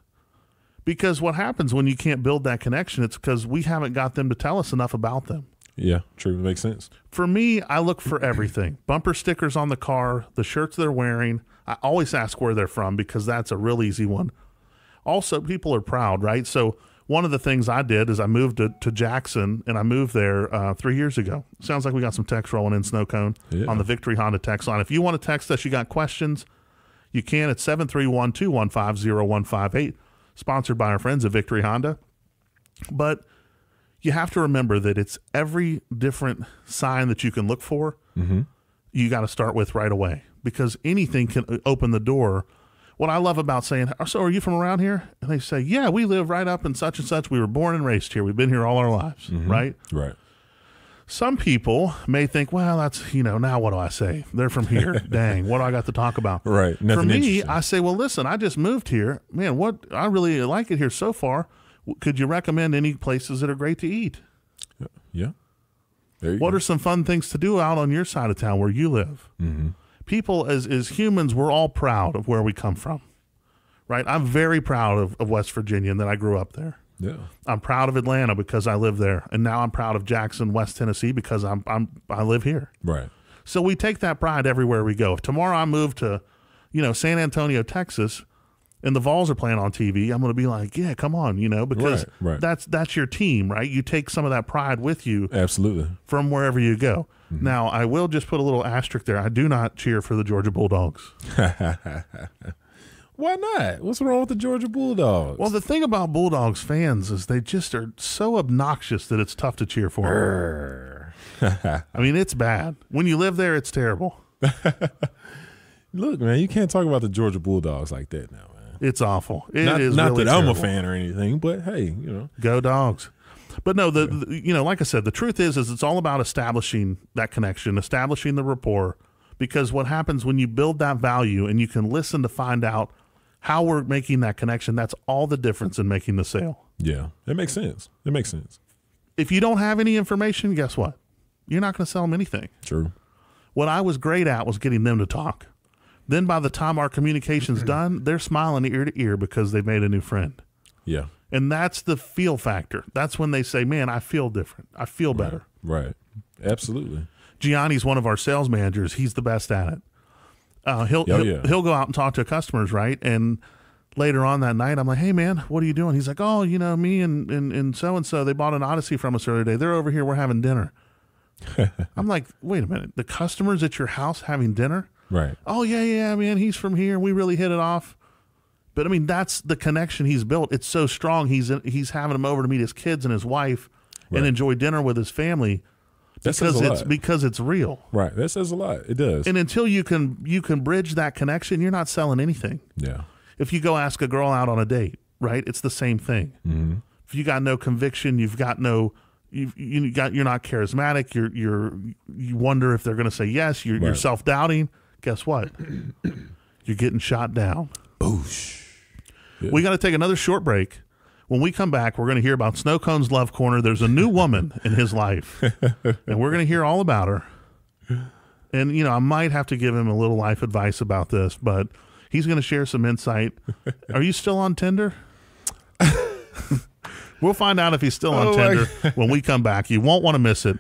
Because what happens when you can't build that connection, it's because we haven't got them to tell us enough about them. Yeah, true. It makes sense. For me, I look for everything. Bumper stickers on the car, the shirts they're wearing. I always ask where they're from because that's a real easy one. Also, people are proud, right? So one of the things I did is I moved to Jackson, and I moved there 3 years ago. Sounds like we got some text rolling in, Snow Cone, on the Victory Honda text line. If you want to text us, you got questions, you can at 731-215-0158, sponsored by our friends at Victory Honda. But you have to remember that it's every different sign that you can look for, you got to start with right away, because anything can open the door. What I love about saying, so are you from around here? And they say, yeah, we live right up in such and such. We were born and raised here. We've been here all our lives, right? Right. Some people may think, well, that's, now what do I say? They're from here. Dang, what do I got to talk about? Right. For Nothing me, interesting. I say, well, listen, I just moved here. Man, I really like it here so far. Could you recommend any places that are great to eat? Yeah. What are some fun things to do out on your side of town where you live? Mm-hmm. People, as humans, we're all proud of where we come from, right? I'm very proud of West Virginia and that I grew up there. Yeah. I'm proud of Atlanta because I live there, and now I'm proud of Jackson, West Tennessee because I live here. Right. So we take that pride everywhere we go. If tomorrow I move to, San Antonio, Texas, and the Vols are playing on TV, I'm going to be like, yeah, come on, because Right. that's your team, right? You take some of that pride with you. Absolutely. From wherever you go. Mm-hmm. Now, I will just put a little asterisk there. I do not cheer for the Georgia Bulldogs. Why not? What's wrong with the Georgia Bulldogs? Well, the thing about Bulldogs fans is they just are so obnoxious that it's tough to cheer for. I mean, it's bad. When you live there, it's terrible. Look, man, you can't talk about the Georgia Bulldogs like that now, man. It's awful. It not is not really that I'm terrible. a fan or anything, but hey, Go Dogs. But no, like I said, the truth is it's all about establishing that connection, establishing the rapport, because what happens when you build that value and you can listen to find out how we're making that connection, that's all the difference in making the sale. Yeah, it makes sense. It makes sense. If you don't have any information, guess what? You're not going to sell them anything. True. What I was great at was getting them to talk. Then by the time our communication's done, they're smiling ear to ear because they've made a new friend. Yeah. And that's the feel factor. That's when they say, man, I feel different. I feel better. Right. Absolutely. Gianni's one of our sales managers. He's the best at it. He'll go out and talk to customers, right? And later on that night, I'm like, hey, man, what are you doing? He's like, oh, me and so-and-so, they bought an Odyssey from us the other day. They're over here. We're having dinner. I'm like, wait a minute. The customers at your house having dinner? Right. Oh, yeah, man, he's from here. We really hit it off. But, I mean, that's the connection he's built. It's so strong. He's having him over to meet his kids and his wife and enjoy dinner with his family because it's real. Right. That says a lot. It does. And until you can bridge that connection, you're not selling anything. Yeah. If you go ask a girl out on a date, right, it's the same thing. Mm-hmm. If you got no conviction, you're not charismatic. You wonder if they're going to say yes. You're self-doubting. Guess what? You're getting shot down. Boosh. Yeah. We got to take another short break. When we come back, we're going to hear about Snow Cone's Love Corner. There's a new woman in his life, and we're going to hear all about her. And, I might have to give him a little life advice about this, but he's going to share some insight. Are you still on Tinder? We'll find out if he's still on Tinder when we come back. You won't want to miss it.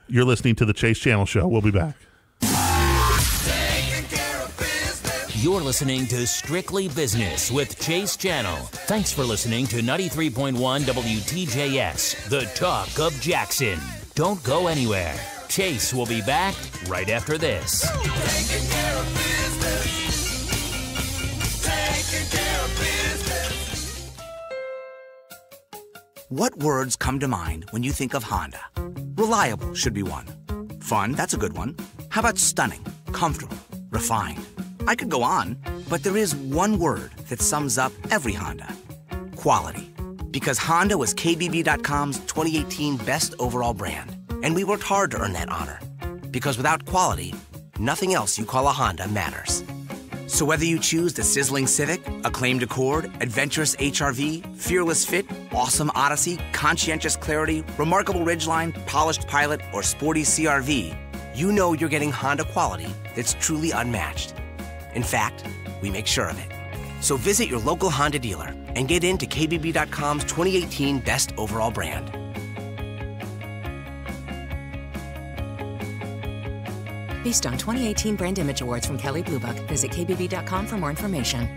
You're listening to the Chase Channel Show. We'll be back. You're listening to Strictly Business with Chase Channel. Thanks for listening to 93.1 WTJS, the talk of Jackson. Don't go anywhere. Chase will be back right after this. Taking care of business. What words come to mind when you think of Honda? Reliable should be one. Fun, that's a good one. How about stunning, comfortable, refined? I could go on, but there is one word that sums up every Honda. Quality. Because Honda was KBB.com's 2018 Best Overall Brand, and we worked hard to earn that honor. Because without quality, nothing else you call a Honda matters. So whether you choose the sizzling Civic, acclaimed Accord, adventurous HRV, fearless fit, awesome Odyssey, conscientious Clarity, remarkable Ridgeline, polished Pilot, or sporty CRV, you know you're getting Honda quality that's truly unmatched. In fact, we make sure of it. So visit your local Honda dealer and get into KBB.com's 2018 Best Overall Brand. Based on 2018 Brand Image Awards from Kelley Blue Book, visit kbb.com for more information.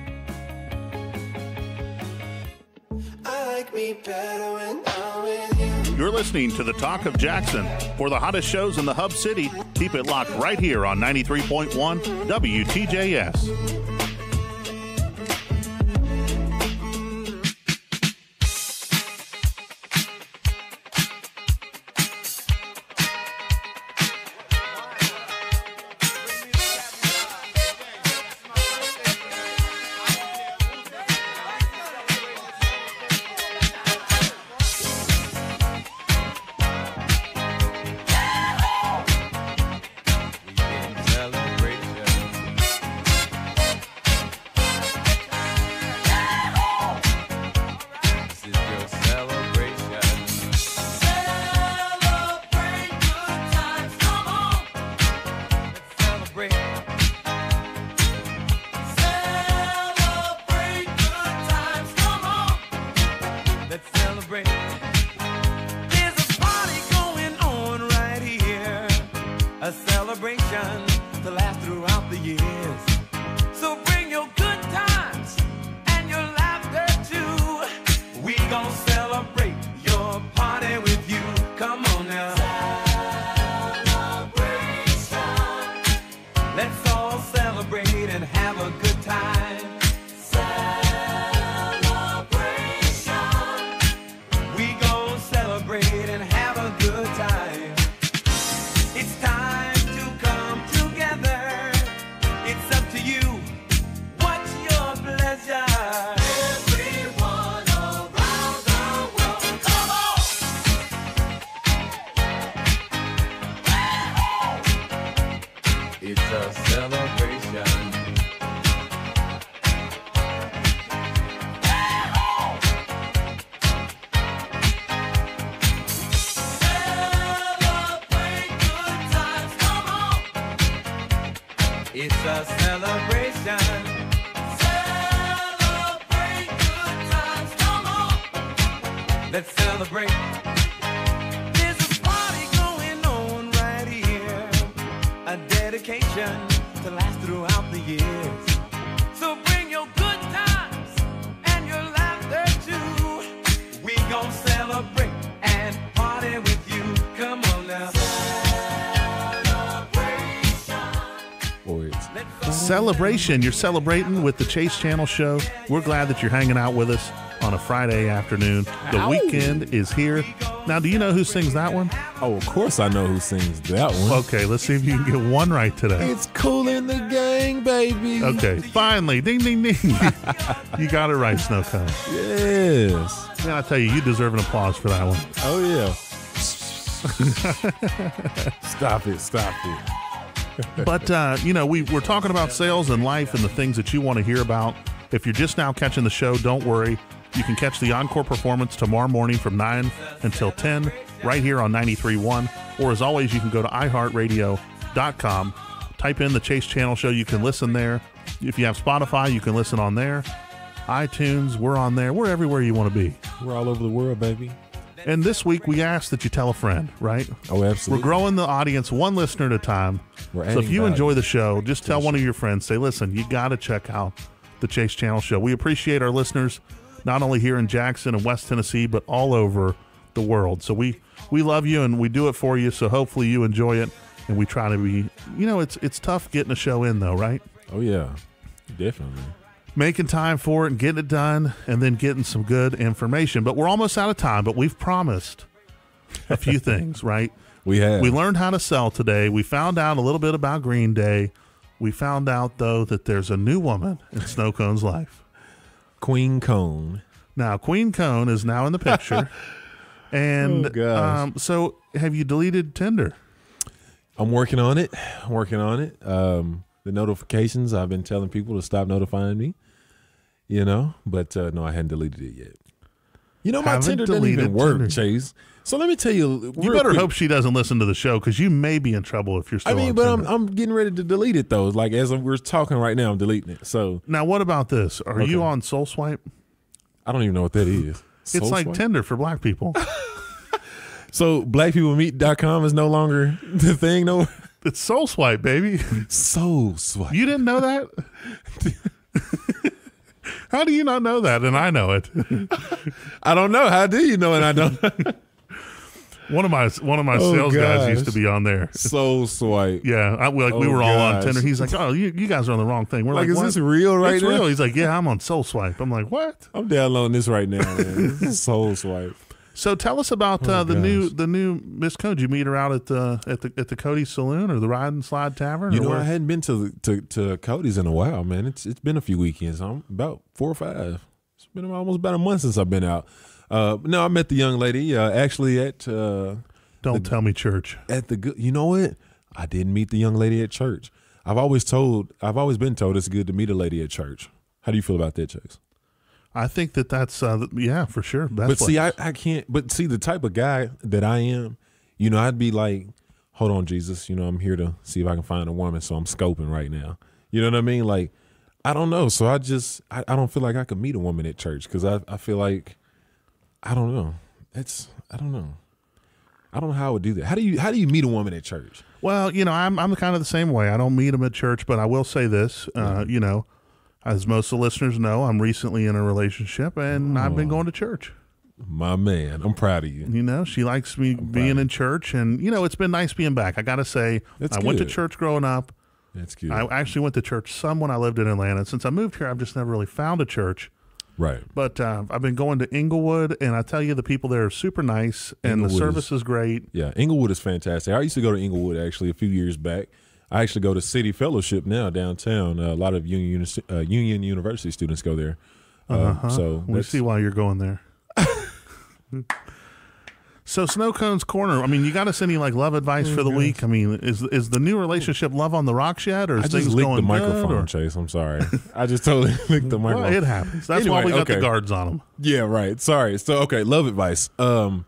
You're listening to the Talk of Jackson. For the hottest shows in the Hub City, keep it locked right here on 93.1 WTJS. celebration. It's a celebration. Celebrate good times, come on. Let's celebrate. There's a party going on right here. A dedication to last throughout the years. So bring your good times and your laughter too. We gon' celebrate and party with you. Come on now. Celebration. You're celebrating with the Chase Channel Show. We're glad that you're hanging out with us on a Friday afternoon. The weekend is here. Now, do you know who sings that one? Oh, of course I know who sings that one. Okay, let's see if you can get one right today. It's Cool in the Gang, baby. Okay, finally. Ding, ding, ding. You got it right, Snow Cone. Yes. Man, I tell you, you deserve an applause for that one. Oh, yeah. Stop it. But, we're talking about sales and life and the things that you want to hear about. If you're just now catching the show, don't worry. You can catch the encore performance tomorrow morning from 9 until 10 right here on 93.1. Or as always, you can go to iHeartRadio.com, type in the Chase Channel Show. You can listen there. If you have Spotify, you can listen on there. iTunes, we're on there. We're everywhere you want to be. We're all over the world, baby. And this week, we asked that you tell a friend, right? Oh, absolutely. We're growing the audience one listener at a time. We're So if adding you value. enjoy the show, just tell one of your friends, say, listen, you got to check out the Chase Channel Show. We appreciate our listeners, not only here in Jackson and West Tennessee, but all over the world. So we love you, and we do it for you, so hopefully you enjoy it. And we try to be, it's tough getting a show in, though, right? Oh, yeah. Definitely. Making time for it and getting it done, and then getting some good information. But we're almost out of time, but we've promised a few things, right? We have. We learned how to sell today. We found out a little bit about Green Day. We found out, though, that there's a new woman in Snow Cone's life. Queen Cone. Now, Queen Cone is now in the picture. And Oh, gosh. so have you deleted Tinder? I'm working on it. The notifications, I've been telling people to stop notifying me, but no, I hadn't deleted it yet. My Haven't Tinder doesn't deleted even work, Tinder. Chase. So let me tell you. You better hope she doesn't listen to the show, because you may be in trouble if you're still on but Tinder. I'm getting ready to delete it, though. Like, as we're talking right now, I'm deleting it. So Now, what about this? Are you on Soul Swipe? I don't even know what that is. It's Soul like Swipe? Tinder for black people. So blackpeoplemeet.com is no longer the thing, no? It's Soul Swipe, baby. Soul Swipe. You didn't know that? How do you not know that? And I know it. I don't know. How do you know it? I don't. One of my sales guys used to be on there. Soul Swipe. Yeah, we were all on Tinder. He's like, "Oh, you guys are on the wrong thing." We're like, Is what? this real right It's now? real. He's like, "Yeah, I'm on Soul Swipe." I'm like, "What?" I'm downloading this right now, man. This is Soul Swipe. So tell us about the new Miss Cone. Did you meet her out at the Cody's Saloon or the Ride and Slide Tavern? You or know, where? I hadn't been to Cody's in a while, man. It's been a few weekends. I'm about 4 or 5. It's been almost about a month since I've been out. No, I met the young lady actually at. Don't tell me church. At the good. You know what? I didn't meet the young lady at church. I've always been told it's good to meet a lady at church. How do you feel about that, Chase? I think that's for sure. Best But see, place. I can't. But see, the type of guy that I am, I'd be like, hold on, Jesus. I'm here to see if I can find a woman, so I'm scoping right now. You know what I mean? Like, I don't know. So I don't feel like I could meet a woman at church because I feel like, I don't know. I don't know. I don't know how I would do that. How do you meet a woman at church? Well, I'm kind of the same way. I don't meet them at church, but I will say this. As most of the listeners know, I'm recently in a relationship, and I've been going to church. My man, I'm proud of you. She likes me being in church, and it's been nice being back. I got to say, I went to church growing up. That's good. I actually went to church some when I lived in Atlanta. Since I moved here, I've just never really found a church. Right. But I've been going to Inglewood, and I tell you, the people there are super nice, and the service is great. Yeah, Inglewood is fantastic. I used to go to Inglewood actually a few years back. I actually go to City Fellowship now downtown. A lot of Union University students go there. So we see why you're going there. So Snow Cone's Corner, I mean, you got us any like love advice for the week? I mean, is the new relationship love on the rocks yet, or is I things just licked going the microphone, good, or? Chase. I'm sorry. I just totally licked the microphone. Well, it happens. That's why we got the guards on them. Yeah, right. Sorry. So, okay, love advice. Love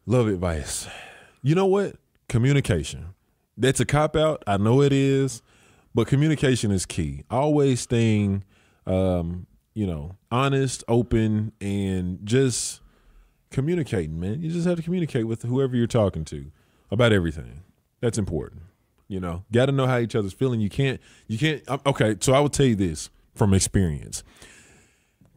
advice. You know what? Communication. That's a cop-out. I know it is, but communication is key. Always staying, honest, open, and just communicating, man. You just have to communicate with whoever you're talking to about everything. That's important. Got to know how each other's feeling. You can't. Okay, so I will tell you this from experience.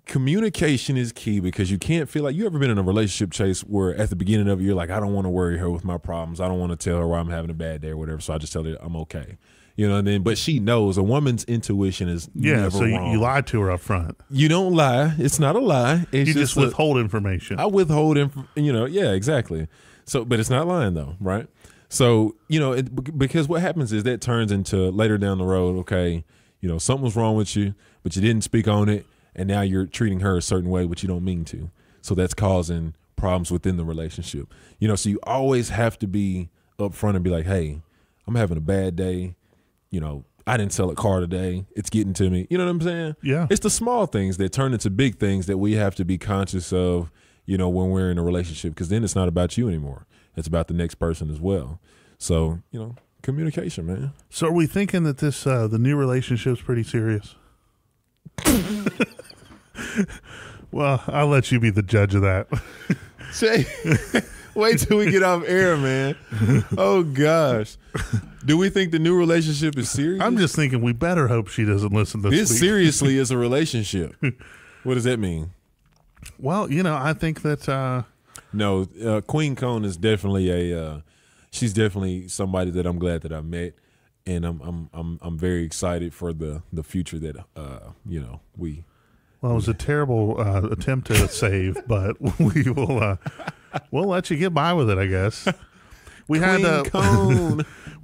Communication is key because you can't feel like you ever been in a relationship, Chase, where at the beginning of it, you're like, I don't want to worry her with my problems. I don't want to tell her why I'm having a bad day or whatever. So I just tell her I'm okay. But she knows a woman's intuition is never so wrong. you lied to her up front. You don't lie. It's not a lie. It's you just withhold information. I withhold yeah, exactly. So, but it's not lying though, right? So, because what happens is that turns into later down the road, okay, something was wrong with you, but you didn't speak on it, and now you're treating her a certain way, but you don't mean to. So that's causing problems within the relationship. So you always have to be upfront and be like, hey, I'm having a bad day. I didn't sell a car today. It's getting to me. You know what I'm saying? Yeah. It's the small things that turn into big things that we have to be conscious of, when we're in a relationship, because then it's not about you anymore. It's about the next person as well. So, communication, man. So are we thinking that this the new relationship's pretty serious? Well, I'll let you be the judge of that. Jay, wait till we get off air, man. Oh, gosh. Do we think the new relationship is serious? I'm just thinking we better hope she doesn't listen to this. This seriously is a relationship. What does that mean? Well, I think that no, Queen Cone is definitely she's definitely somebody that I'm glad that I met, and I'm very excited for the future that we. Well, it was a terrible attempt to save, but we will we'll let you get by with it, I guess. We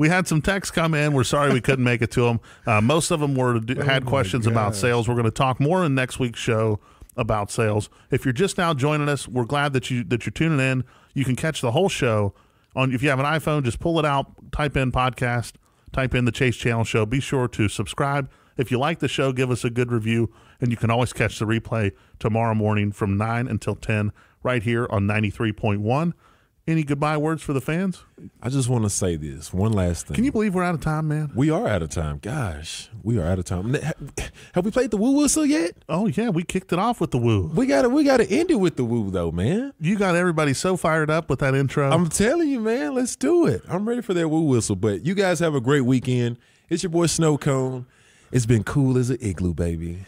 had some texts come in. We're sorry we couldn't make it to them. Most of them had questions about sales. We're going to talk more in next week's show about sales. If you're just now joining us, we're glad that you're tuning in. You can catch the whole show if you have an iPhone, just pull it out, type in podcast, type in the Chase Channel Show. Be sure to subscribe. If you like the show, give us a good review, and you can always catch the replay tomorrow morning from 9 until 10 right here on 93.1. Any goodbye words for the fans? I just want to say this one last thing. Can you believe we're out of time, man? We are out of time. Gosh, we are out of time. Have we played the woo whistle yet? Oh yeah, we kicked it off with the woo. We gotta end it with the woo though, man. You got everybody so fired up with that intro. I'm telling you, man. Let's do it. I'm ready for that woo whistle. But you guys have a great weekend. It's your boy Snow Cone. It's been cool as an igloo, baby.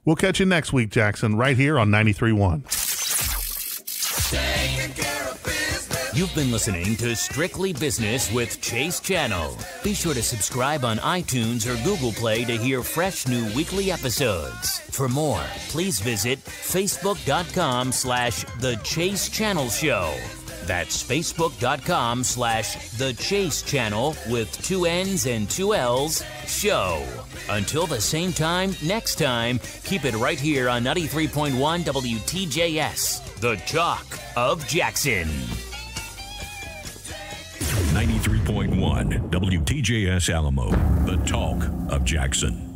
We'll catch you next week, Jackson, right here on 93.1. You've been listening to Strictly Business with Chase Channel. Be sure to subscribe on iTunes or Google Play to hear fresh new weekly episodes. For more, please visit facebook.com/The Chase Channel Show. That's facebook.com/The Chase Channel with 2 N's and 2 L's show. Until the same time next time, keep it right here on 93.1 WTJS, the talk of Jackson. 93.1 WTJS Alamo, the talk of Jackson.